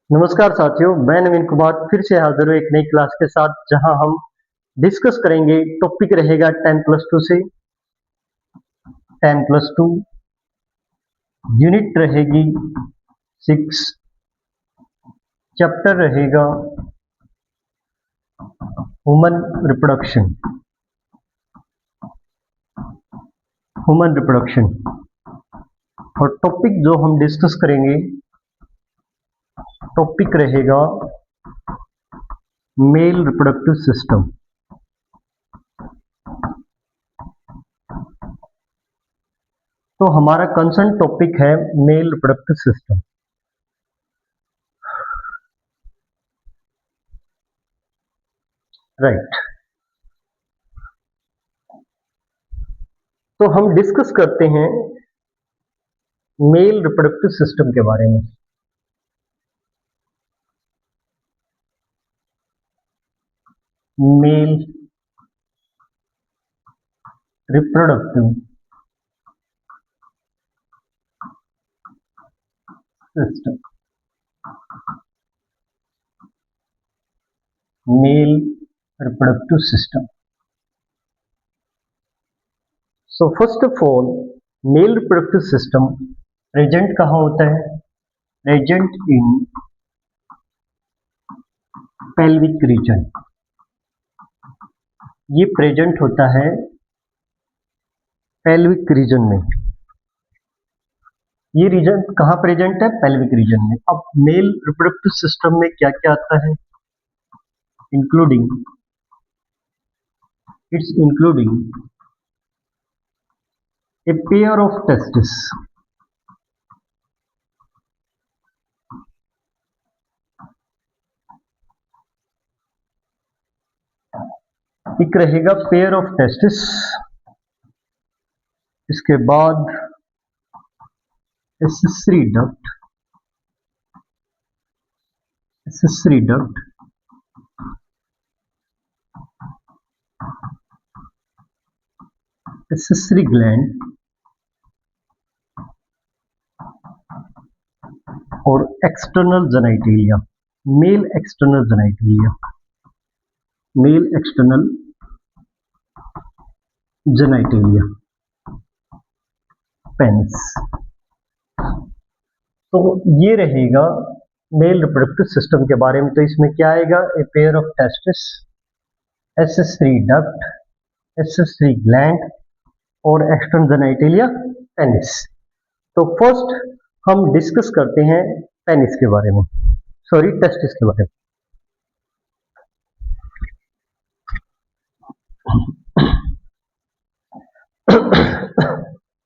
नमस्कार साथियों, मैं नवीन कुमार फिर से हाजिर हूँ एक नई क्लास के साथ जहां हम डिस्कस करेंगे। टॉपिक रहेगा 10+2 से 10+2, यूनिट रहेगी 6, चैप्टर रहेगा ह्यूमन रिप्रोडक्शन। ह्यूमन रिप्रोडक्शन और टॉपिक जो हम डिस्कस करेंगे, टॉपिक रहेगा मेल रिप्रोडक्टिव सिस्टम। तो हमारा कंसर्न टॉपिक है मेल रिप्रोडक्टिव सिस्टम। राइट। तो हम डिस्कस करते हैं मेल रिप्रोडक्टिव सिस्टम के बारे में। Male reproductive system, male reproductive system. So first of all, male reproductive system present कहाँ होता है? Present in pelvic region. ये प्रेजेंट होता है पेल्विक रीजन में। ये रीजन कहाँ प्रेजेंट है? पेल्विक रीजन में। अब मेल रिप्रोडक्टिव सिस्टम में क्या क्या आता है? Including a pair of testes, एक रहेगा पेयर ऑफ टेस्टिस। इसके बाद एसेसरी डक्ट, एसेसरी ग्लैंड और external genitalia. Male external genitalia, male external genitalia, penis. तो ये रहेगा मेल रिप्रोडक्टिव सिस्टम के बारे में। तो इसमें क्या आएगा? A pair of testis, accessory duct, accessory gland और एक्सटर्नल जेनिटलिया, पेनिस। तो फर्स्ट हम डिस्कस करते हैं पेनिस के बारे में, सॉरी टेस्टिस के बारे में।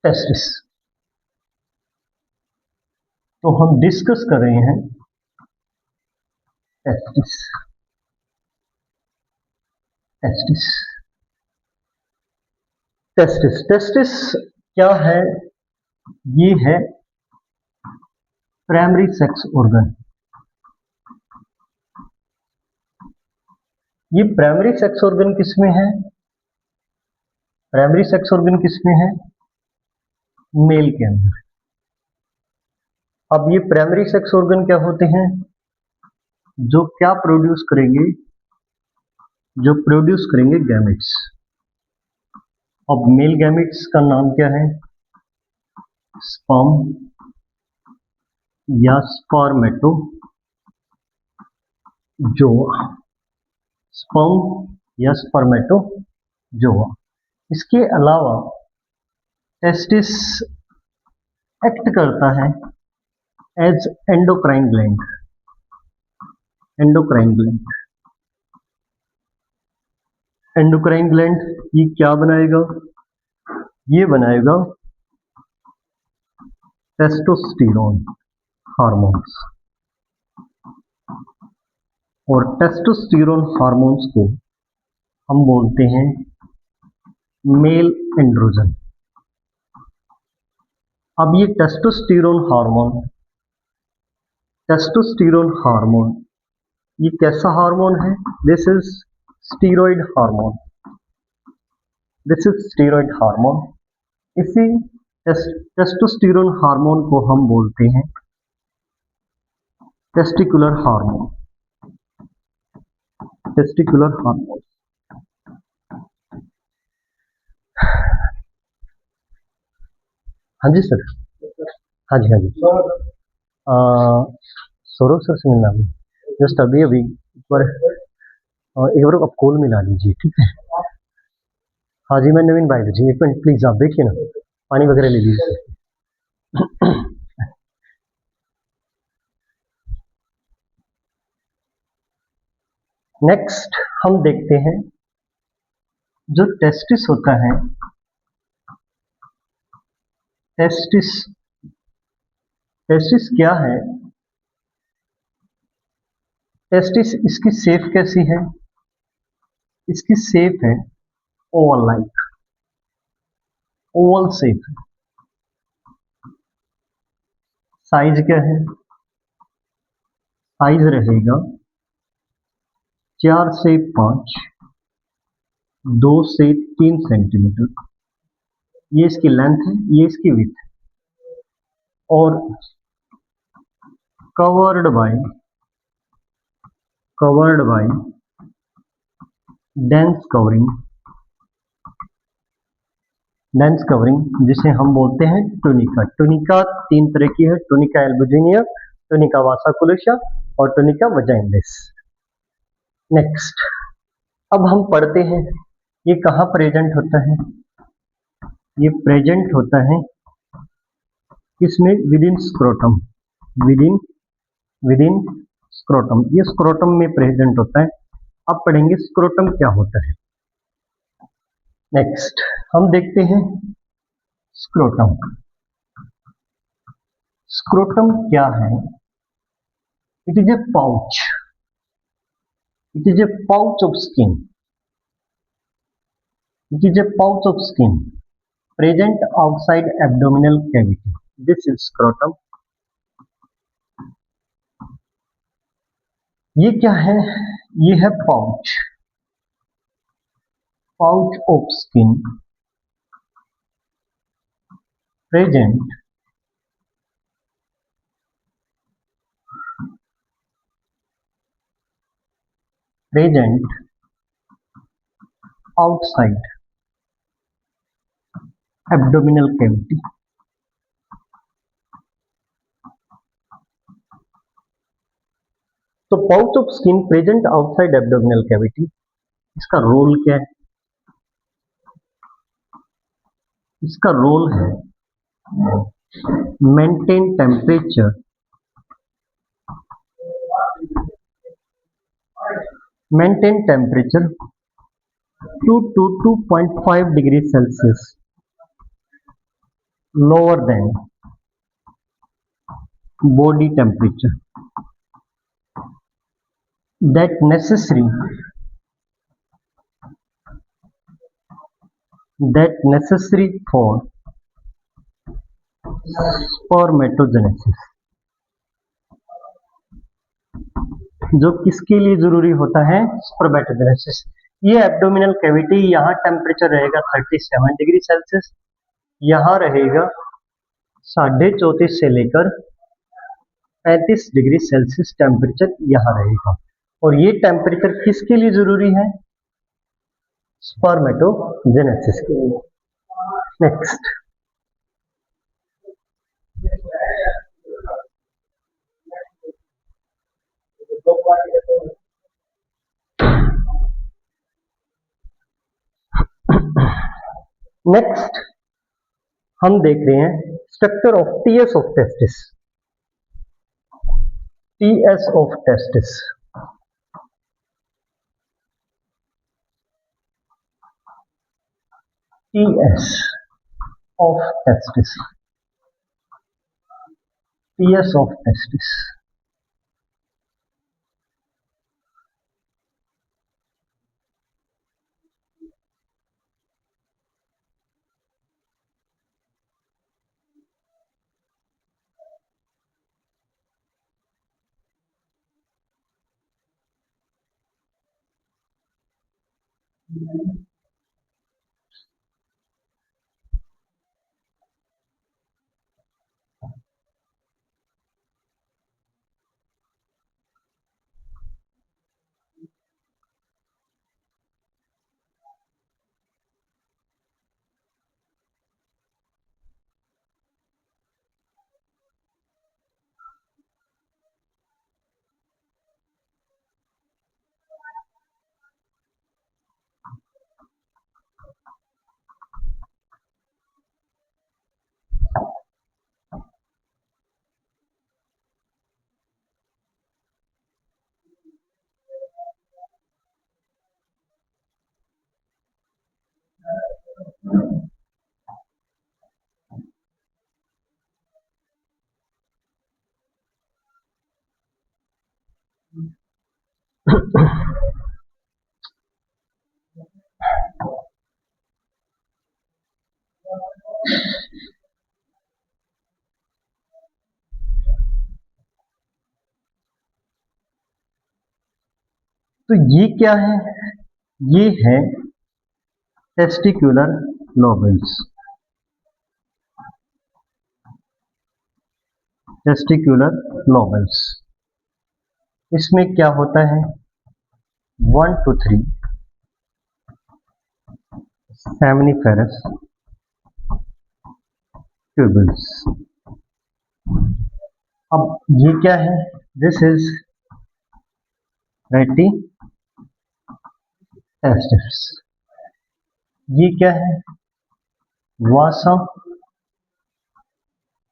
टेस्टिस, तो हम डिस्कस कर रहे हैं टेस्टिस। टेस्टिस टेस्टिस टेस्टिस क्या है? ये है प्राइमरी सेक्स ऑर्गन। ये प्राइमरी सेक्स ऑर्गन किसमें है? प्राइमरी सेक्स ऑर्गन किसमें है? मेल के अंदर। अब ये प्राइमरी सेक्स ऑर्गन क्या होते हैं? जो क्या प्रोड्यूस करेंगे? जो प्रोड्यूस करेंगे गैमेट्स। अब मेल गैमेट्स का नाम क्या है? स्पर्म या स्पर्मेटोजोआ। स्पर्म या स्पर्मेटोजोआ। इसके अलावा टेस्टिस एक्ट करता है as endocrine gland. Endocrine gland, endocrine gland ये क्या बनाएगा? ये बनाएगा टेस्टोस्टेरोन हार्मोन्स। और टेस्टोस्टेरोन हार्मोन्स को हम बोलते हैं मेल एंड्रोजन। अब ये टेस्टोस्टेरोन हार्मोन ये कैसा हार्मोन है? This is steroid hormone. This is steroid hormone. इसी टेस्टोस्टेरोन हार्मोन को हम बोलते हैं टेस्टिकुलर हार्मोन, टेस्टिकुलर हार्मोन। हाँ जी सर, हाँ जी हाँ जी। सौरभ सर से मिलना है जस्ट अभी अभी एक बार आप कॉल मिला लीजिए, ठीक है। हाँ जी, मैं नवीन बायोलॉजी, एक मिनट प्लीज आप देखिए ना, पानी वगैरह ले लीजिए। नेक्स्ट हम देखते हैं जो टेस्टिस होता है, टेस्टिस, टेस्टिस क्या है? टेस्टिस, इसकी शेप कैसी है? इसकी शेप है Oval like, Oval shape. Size क्या है? साइज रहेगा 4 से 5, 2 से 3 सेंटीमीटर। ये इसकी लेंथ है, ये इसकी विड्थ है। और covered by dense covering, dense covering जिसे हम बोलते हैं टूनिका। टूनिका 3 तरह की है, टूनिका एल्बुजिनिया, टूनिका वासाकुलुसा और टूनिका वजाइनलिस। नेक्स्ट, अब हम पढ़ते हैं ये कहाँ प्रेजेंट होता है। ये प्रेजेंट होता है किसमें? With in scrotum, with in scrotum, ये स्क्रोटम में प्रेजेंट होता है। अब पढ़ेंगे स्क्रोटम क्या होता है। नेक्स्ट हम देखते हैं स्क्रोटम। स्क्रोटम क्या है? It is a pouch, it is a pouch of skin, it is a pouch of skin present outside abdominal cavity, this is scrotum. ये क्या है? ये है pouch, pouch of skin present outside abdominal cavity. तो pouch of skin present outside abdominal cavity, इसका role क्या है? इसका रोल है maintain temperature, maintain temperature 2 to 2.5 degree Celsius lower than body temperature, that necessary for spermatogenesis, जो किसके लिए जरूरी होता है? स्पर्मेटोजेनेसिस। ये एब्डोमिनल कैविटी, यहाँ टेम्परेचर रहेगा 37 डिग्री सेल्सियस, यहाँ रहेगा 34.5 से लेकर 35 डिग्री सेल्सियस टेम्परेचर यहाँ रहेगा। और ये टेम्परेचर किसके लिए जरूरी है? स्पर्मेटोजेनेसिस के लिए। नेक्स्ट, नेक्स्ट हम देख रहे हैं structure of TS of testis, TS of testis. TS of testis, TS of testis. तो ये क्या है? ये है टेस्टिकुलर लोबल्स। टेस्टिकुलर लोबल्स, इसमें क्या होता है? 1 to 3 सेमनिफेरस ट्यूबल्स। अब ये क्या है? दिस इज रेटी टेस्टिस। ये क्या है? वासा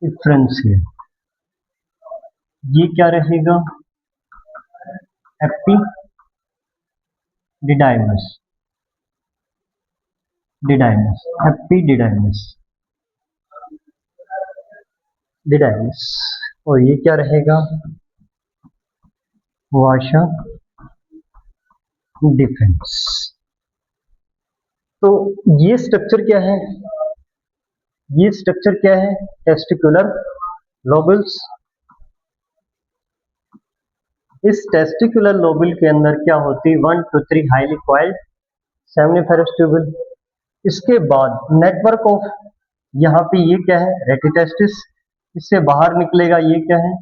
डिफरेंशियल। ये क्या रहेगा? एपिडिडाइमस। डिडाइमस, एपिडिडाइमस, डिडाइमस। और ये क्या रहेगा? वाशा डिफेंस। तो ये स्ट्रक्चर क्या है? ये स्ट्रक्चर क्या है? टेस्टिकुलर लोबल्स। इस टेस्टिकुलर लोबल के अंदर क्या होती है? 1 to 3 highly coiled seminiferous tubule. इसके बाद नेटवर्क ऑफ, यहाँ पे ये क्या है? रेटिटेस्टिस। इससे बाहर निकलेगा, ये क्या है?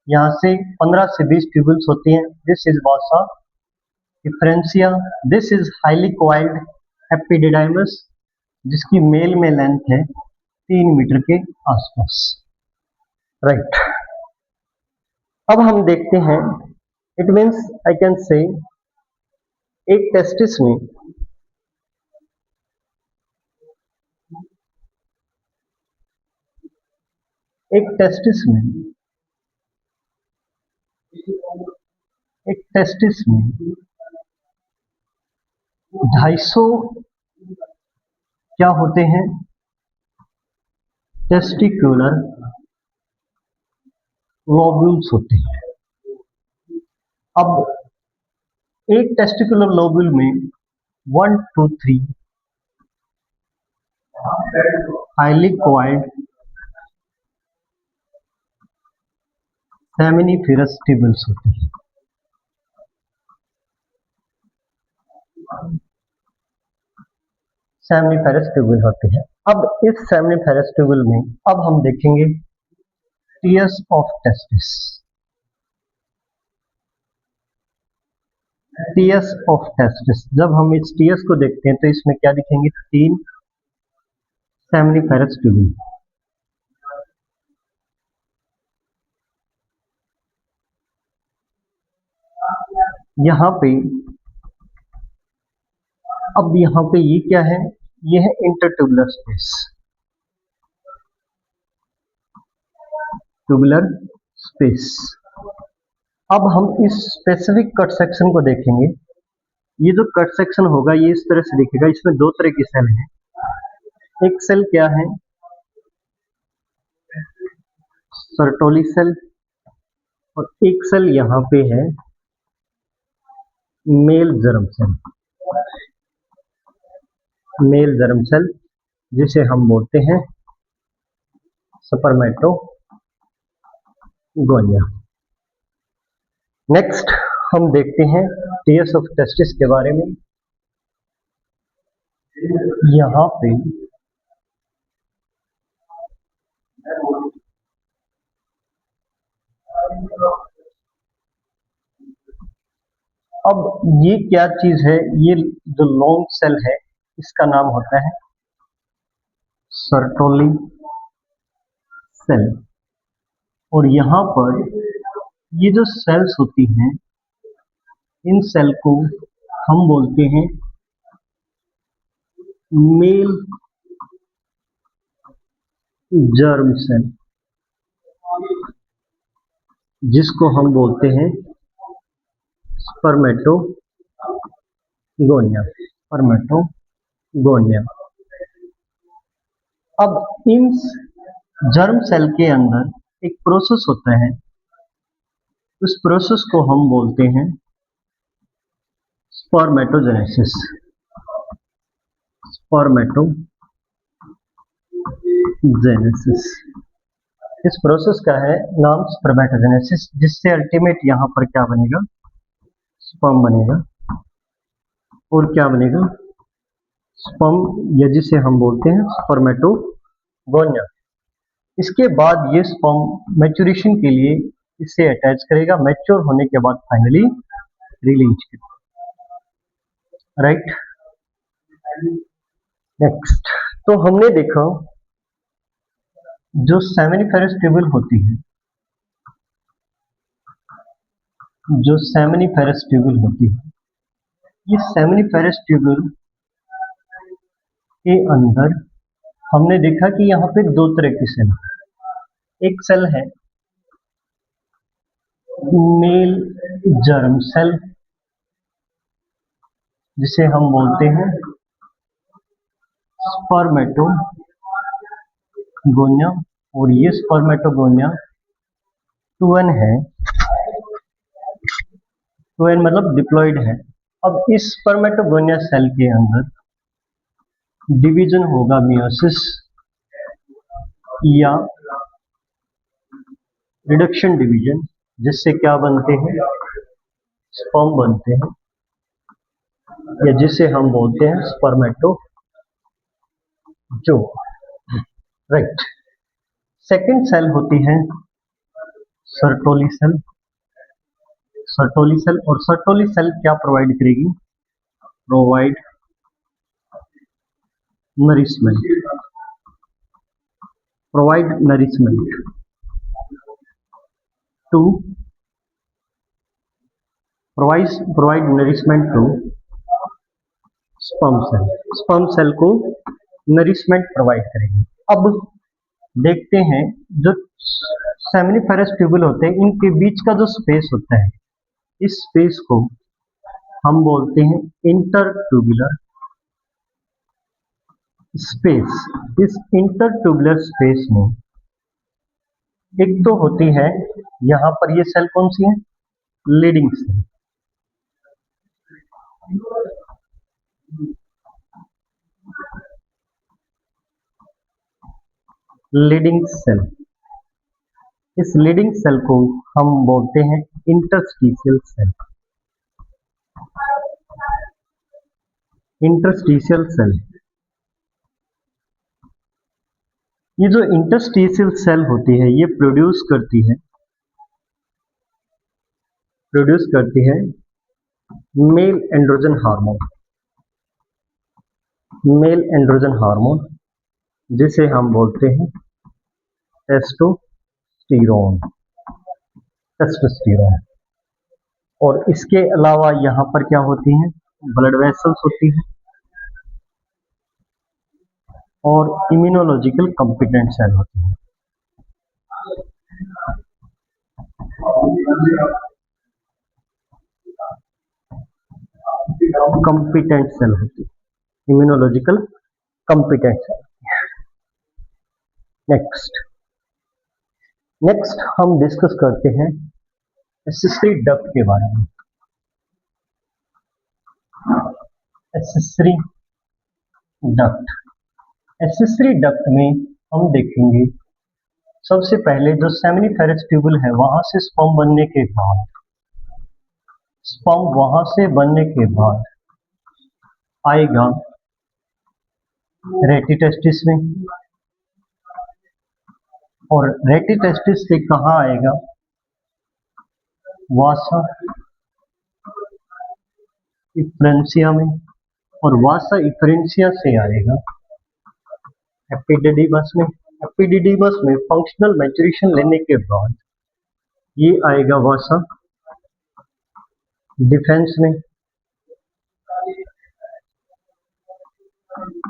यहाँ से 15 से 20 ट्यूबल्स होती हैं। This is Vasa differentia. This is highly coiled epididymis, जिसकी मेल में लेंथ है 3 मीटर के आसपास। राइट। अब हम देखते हैं, it means I can say एक टेस्टिस में एक टेस्टिस में 250 क्या होते हैं? टेस्टिकुलर लोब्यूल्स होते हैं। अब एक टेस्टिकुलर लोब्यूल में 1 to 3 highly coiled seminiferous tubules होते हैं। सेमनिफेरस ट्यूबल होते हैं। अब इस सेमनिफेरस ट्यूबल में अब हम देखेंगे tears of testis. Tears of testis, जब हम इस टीयर्स को देखते हैं तो इसमें क्या दिखेंगे? 3 सेमनिफेरस ट्यूबल। यहाँ पे, अब यहाँ पे ये क्या है? ये है इंटरट्यूबुलर स्पेस। Tubular space. अब हम इस स्पेसिफिक कट सेक्शन को देखेंगे। ये जो कट सेक्शन होगा ये इस तरह से दिखेगा। इसमें 2 तरह की सेल हैं। एक सेल क्या है? Sertoli cell. और एक सेल यहाँ पे है male germ cell. Male germ cell, जिसे हम बोलते हैं स्पर्मेटोगोनिया। नेक्स्ट हम देखते हैं टीयर्स ऑफ टेस्टिस के बारे में। यहाँ पे अब ये क्या चीज है? ये जो लॉन्ग सेल है इसका नाम होता है सर्टोली सेल। और यहाँ पर ये जो सेल्स होती हैं, इन सेल को हम बोलते हैं मेल जर्म सेल, जिसको हम बोलते हैं स्पर्मेटोगोनिया। स्पर्मेटोगोनिया। अब इन जर्म सेल के अंदर एक प्रोसेस होता है, उस प्रोसेस को हम बोलते हैं स्पर्मेटोजेनेसिस। स्पर्मेटोजेनेसिस इस प्रोसेस का है नाम स्पर्मेटोजेनेसिस, जिससे अल्टीमेट यहाँ पर क्या बनेगा, स्पर्म बनेगा। और क्या बनेगा, स्पर्म, या जिसे हम बोलते हैं स्पर्मेटोगोनिया। इसके बाद ये स्पर्म मैच्योरेशन के लिए इसे अटैच करेगा, मैच्योर होने के बाद फाइनली रिलीज करेगा। राइट, नेक्स्ट, तो हमने देखा जो सेमिनिफेरस ट्यूबुल होती है, जो सेमिनिफेरस ट्यूबुल होती है, ये सेमिनिफेरस ट्यूबुल के अंदर हमने देखा कि यहाँ पे दो तरह की सेल है। एक सेल है मेल जर्म सेल, जिसे हम बोलते हैं स्पर्मेटोगोनिया, और ये स्पर्मेटोगोनिया 2n है, 2n मतलब डिप्लॉयड है। अब इस स्पर्मेटोगोनिया सेल के अंदर डिवीजन होगा मियोसिस या रिडक्शन डिवीजन, जिससे क्या बनते हैं, स्पर्म बनते हैं, या जिसे हम बोलते हैं स्पर्मेटोजो। राइट, सेकंड सेल होती है सर्टोली सेल। सर्टोली सेल, और सर्टोली सेल क्या प्रोवाइड करेगी, provide nourishment, provide nourishment to provide nourishment to sperm cell. Sperm cell को नरिशमेंट प्रोवाइड करेगी। अब देखते हैं जो सेमिनिफेरस ट्यूबुल होते हैं, इनके बीच का जो स्पेस होता है, इस स्पेस को हम बोलते हैं इंटरट्यूबुलर स्पेस। इस इंटरट्यूबुलर स्पेस में एक तो होती है यहां पर, ये सेल कौन सी है, लीडिंग सेल। लीडिंग सेल, इस लीडिंग सेल को हम बोलते हैं इंटरस्टिशियल सेल। इंटरस्टिशियल सेल, ये जो इंटरस्टिशियल सेल होती है, ये प्रोड्यूस करती है male androgen hormone, male androgen hormone, जिसे हम बोलते हैं टेस्टोस्टेरोन। टेस्टोस्टेरोन, और इसके अलावा यहाँ पर क्या होती हैं, ब्लड वेसल्स होती हैं, और इम्यूनोलॉजिकल कॉम्पिटेंट सेल होती है। कॉम्पिटेंट सेल होती है, इम्यूनोलॉजिकल कॉम्पिटेंट सेल। नेक्स्ट हम डिस्कस करते हैं एसेसरी डक्ट के बारे में। एसेसरी डक्ट में हम देखेंगे सबसे पहले जो सेमिनिफेरस ट्यूबुल है, वहां से स्पर्म बनने के बाद आएगा रेटिटेस्टिस में, और रेटिटेस्टिस से कहाँ आएगा, वासा इफ्रेंसिया में, और वासा इफ्रेंसिया से आएगा एपिडिडिमस में। एपिडिडिमस में फंक्शनल मैच्योरेशन लेने के बाद ये आएगा वासा डिफेंस में,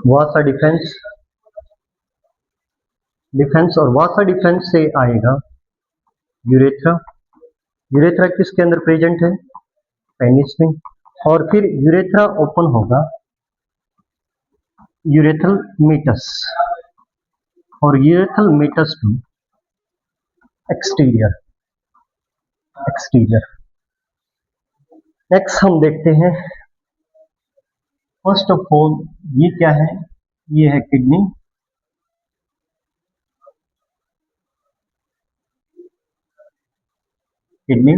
वासा डिफेंस, और वासा डिफेंस से आएगा यूरेथ्रा। यूरेथ्रा किसके अंदर प्रेजेंट है, पेनिस में, और फिर यूरेथ्रा ओपन होगा यूरेथ्रल मीटस, और urethral meatus to exterior. Next हम देखते हैं फर्स्ट ऑफ ऑल ये क्या है, ये है किडनी, किडनी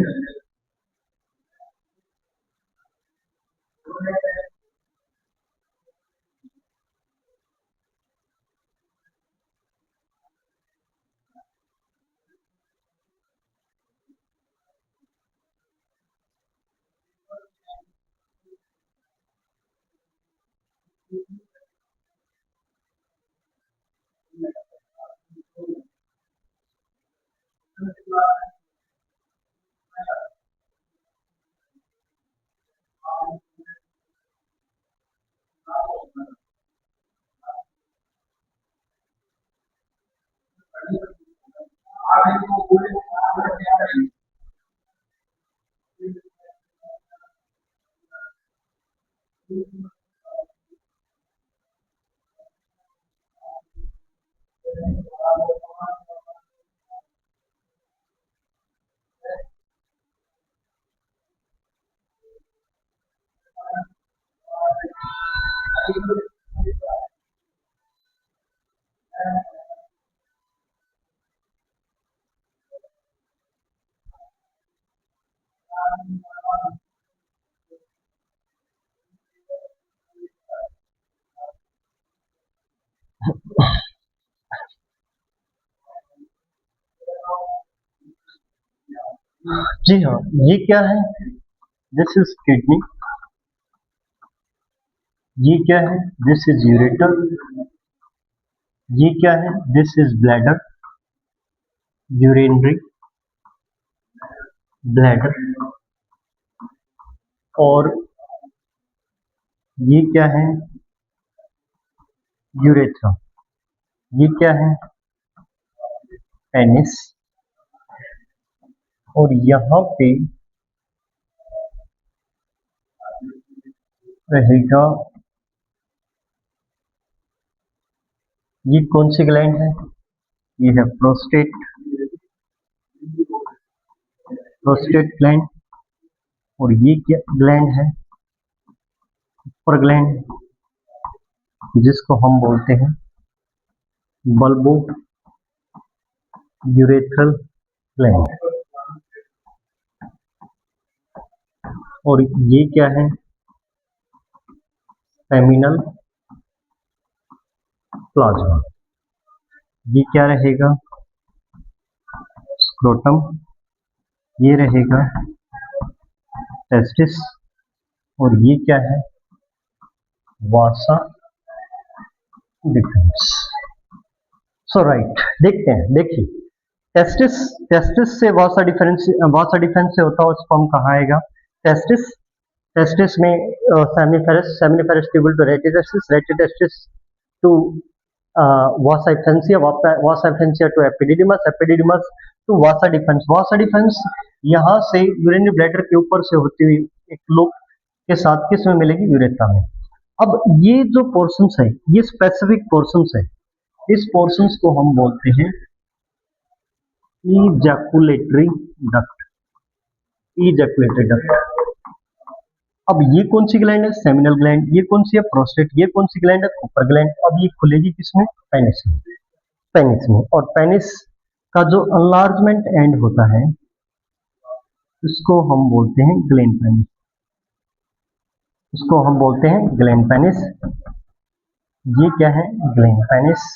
जी हाँ, ये क्या है, दिस इज किडनी, ये क्या है, दिस इज यूरेटर, ये क्या है, this is bladder, urinary bladder, और ये क्या है, यूरेथ्रा, ये क्या है, पेनिस, और यहाँ पे रहेगा, ये कौन सी ग्लैंड है, ये है प्रोस्टेट, प्रोस्टेट ग्लैंड, और ये क्या ग्लैंड है, सुपर ग्लैंड, जिसको हम बोलते हैं बल्बो यूरेथ्रल ग्लैंड, और ये क्या है, सेमिनल प्लाज्मा, ये क्या रहेगा, स्क्रोटम, ये रहेगा टेस्टिस, और ये क्या है, वासा डिफरेंस। सो राइट, देखते हैं, देखिए टेस्टिस, टेस्टिस से वासा डिफरेंस, वासा डिफरेंस से होता है, उसको हम कहाँ आएगा, टेस्टिस, टेस्टिस में seminiferous, seminiferous tubule to rete testis, rete testis to vasa efferentia, vasa efferentia to epididymis, epididymis to vasa deferens, vasa deferens यहाँ से यूरिनरी ब्लैडर के ऊपर से होती हुई एक लूप के साथ किस में मिलेगी, यूरेथ्रा में। अब ये जो पोर्शंस है, ये स्पेसिफिक पोर्शंस है, इस पोर्शंस को हम बोलते हैं इजैकुलेटरी डक्ट, इजैकुलेटरी डक्ट। अब ये कौन सी ग्लैंड है, सेमिनल ग्लैंड, ये कौन सी है, प्रोस्टेट, ये कौन सी ग्लैंड है, कुपर ग्लैंड। अब ये खुलेगी किसमें, पेनिस में, पेनिस में, और पेनिस का जो अनलार्जमेंट एंड होता है इसको हम बोलते हैं ग्लैंड पेनिस, इसको हम बोलते हैं ग्लैंड पेनिस। ये क्या है, ग्लैंड पेनिस,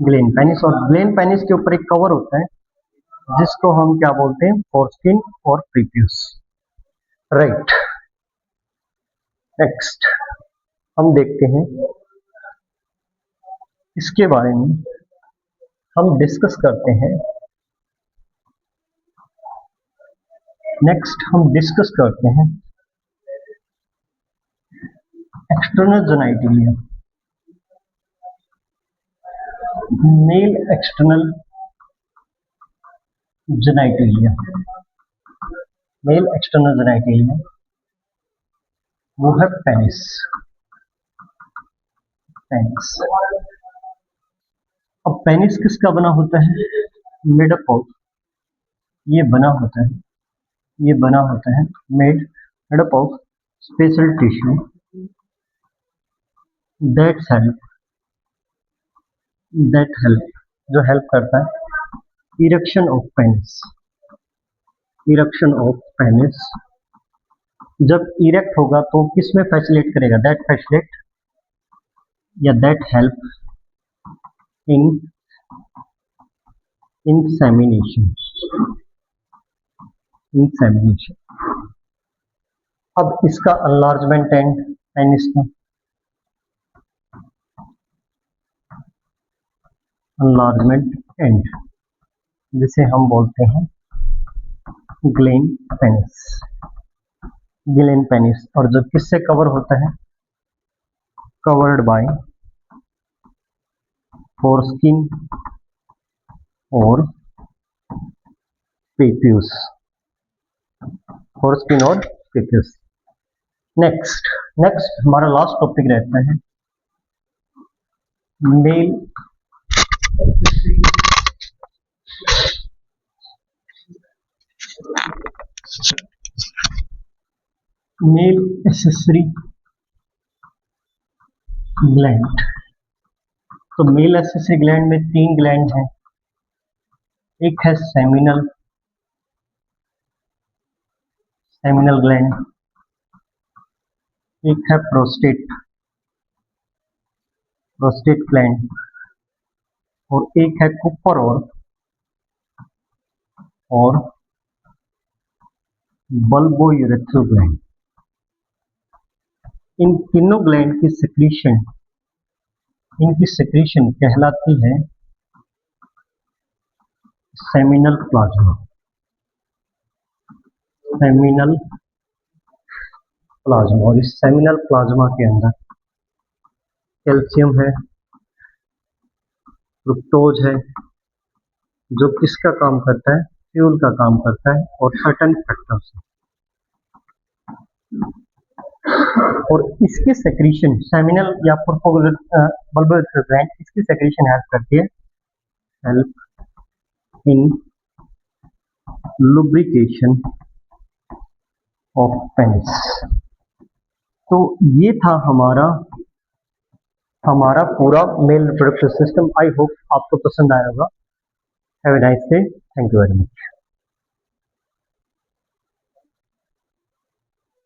ग्लैंड पेनिस, और ग्लैंड पेनिस के ऊपर एक कवर होता है जिसको हम क्या बोलते हैं, फोरस्किन और प्रीप्यूस। राइट, नेक्स्ट हम देखते हैं इसके बारे में, हम डिस्कस करते हैं, नेक्स्ट हम डिस्कस करते हैं external genitalia, male external genitalia, male external genitalia, वो है पेनिस, पेनिस। अब पेनिस किसका बना होता है, मेड अप ऑफ, ये बना होता है, ये बना होता है made up of special tissue, that help जो हेल्प करता है erection of penis. Erection of penis जब इरेक्ट होगा तो किस में फैसिलिटेट करेगा? दैट फैसिलिटेट या दैट हेल्प इन इंसेमिनेशन। अब इसका अनलार्जमेंट एंड पेनिस का अनलार्जमेंट एंड जिसे हम बोलते हैं ग्लेन पेनिस। ग्लेन पेनिस और जो किससे कवर होता है? कवर्ड बाय फोरस्किन और पेप्यूस। फोरस्किन और पेप्यूस। नेक्स्ट हमारा लास्ट टॉपिक रहता है मेल एक्सेसरी ग्लैंड। तो मेल एक्सेसरी ग्लैंड में 3 ग्लैंड हैं। एक है सेमिनल ग्लैंड, एक है प्रोस्टेट ग्लैंड और एक है कुपर और बल्बोयूरेथ्रल ग्लैंड। इन तीनों ग्लैंड की सेक्रीशन कहलाती है सेमिनल प्लाज्मा। और इस सेमिनल प्लाज्मा के अंदर कैल्शियम है, फ्रुक्टोज है जो किसका काम करता है? फ्यूल का काम करता है और सर्टेन फैक्टर्स है। और इसकी सेक्रीशन सेमिनल या बल्बोयूरेथ्रल ग्लैंड इसकी सेक्रीशन हेल्प करती है इन लुब्रिकेशन ऑफ पेनिस। तो ये था हमारा पूरा male reproductive system. I hope आपको पसंद आया होगा। Have a nice day. Thank you very much.